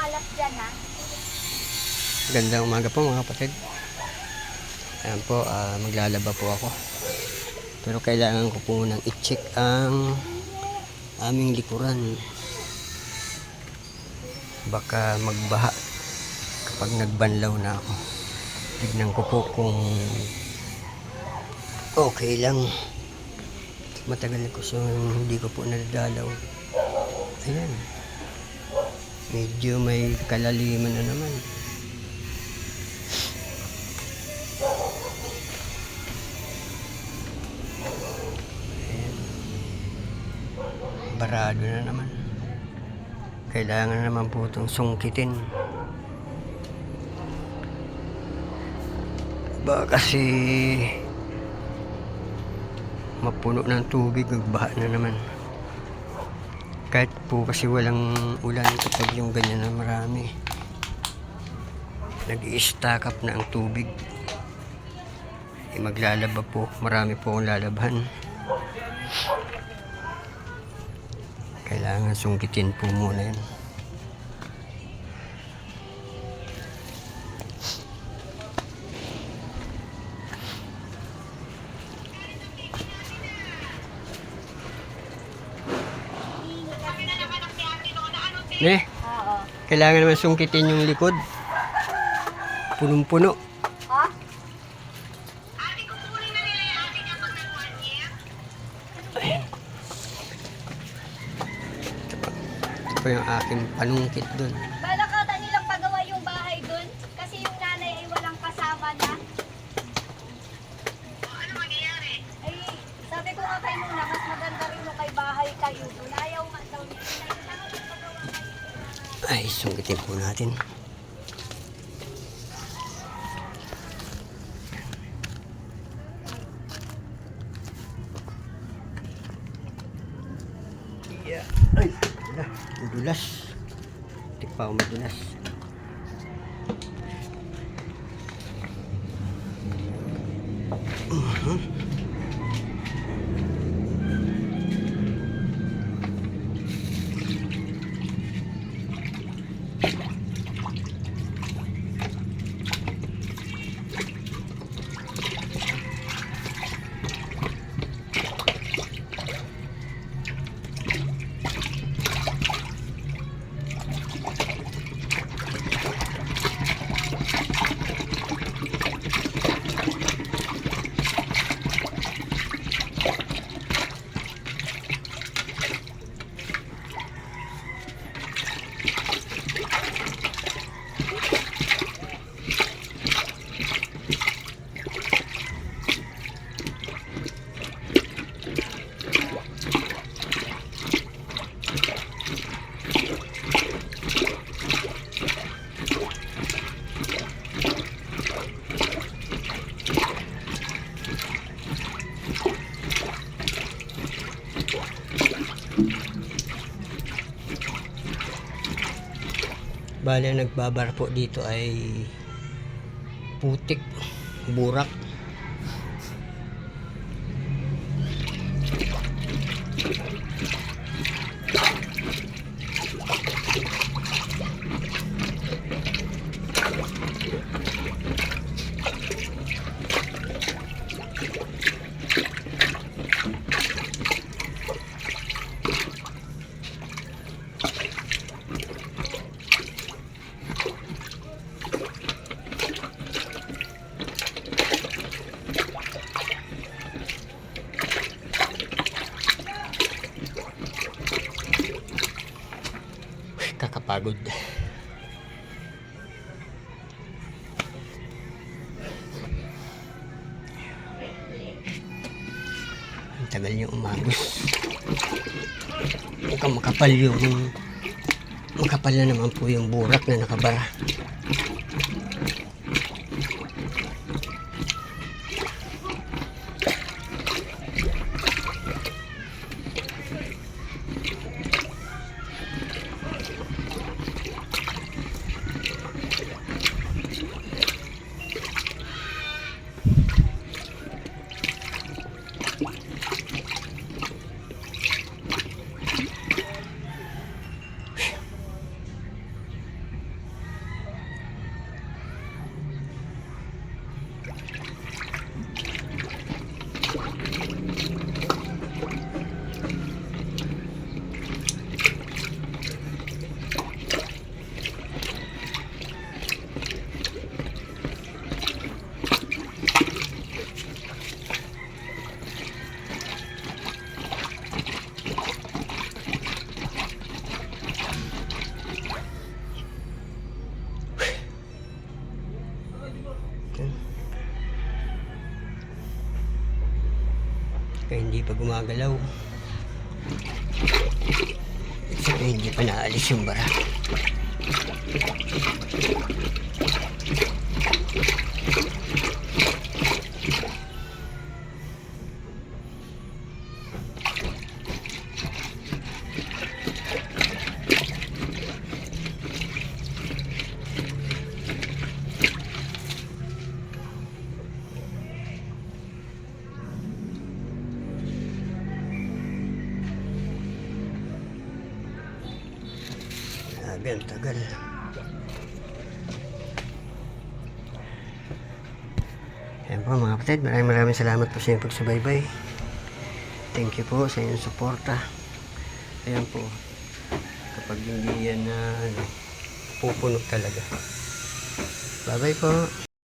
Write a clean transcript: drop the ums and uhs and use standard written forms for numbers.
makalat dyan, ha? Gandang umaga po mga kapatid. Ayan po, maglalaba po ako. Pero kailangan ko po munang i-check ang aming likuran. Baka magbaha kapag nagbanlaw na ako. Tignan ko po kung okay lang. Matagal ko so hindi ko po nadadalaw. Ayan. Medyo may kalaliman na naman. Ayan. Barado na naman. Kailangan naman po itong sungkitin. Baka kasi mapuno ng tubig, magbaha na naman. Kahit po kasi walang ulan kapag yung ganyan na marami. Nag-i-stack up na ang tubig. Maglalaba po. Marami po akong lalabhan. Kailangan sungkitin po muna yan. Oo. Kailangan naman sungkitin yung likod. Punong-puno. Ha? Ito po yung aking panungkit dun. Balakata nilang pagawa yung bahay dun kasi yung nanay ay walang kasama na. Ano mangyayari? Ay, sabi ko nga kay Nuna, mas maganda rin mo kay bahay kayo dun. Ayaw nga daw niya. Ay, sungkitin po natin. Yeah. Ay, wala. Madulas. Hindi pa ako madulas. Bale, ang nagbabar po dito ay putik, burak. Kakapagod. Ang tagal niyo umagos. Mukhang makapal na naman po yung burak na nakabara. Kaya hindi pa gumagalaw. Sabi hindi pa naalis yung bara. Grabe, ang tagal. Ayan po mga kapatid, maraming salamat po sa inyong pagsubaybay. Thank you po sa inyong suporta. Ayan po, kapag hindi yan na pupuno talaga. Bye bye po.